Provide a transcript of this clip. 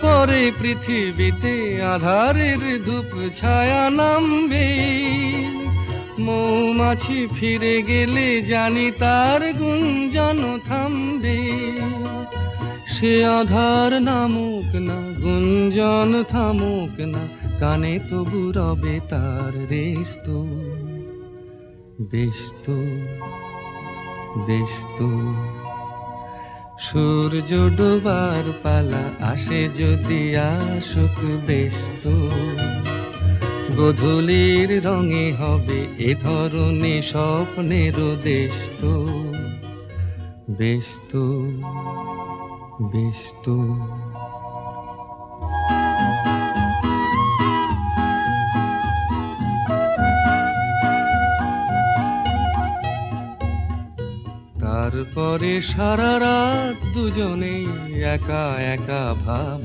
পরে পৃথিবীতে আধারের ধূপ ছায়া নামবে, মৌমাছি ফিরে গেলে জানি তার গুঞ্জন থামবে। সে আধার নামুক না, গুঞ্জন থামুক না, কানে তবু রবে তার রেস্ত। বেস্ত বেস্ত সূর্য ডোবার পালা আসে যদি আসুক বেস্ত। গোধূলির রঙে হবে এ ধরনী স্বপ্নের দেশ তো। বেস্ত বেস্ত তারপরে সারা রাত দুজনেই একা একা ভাব।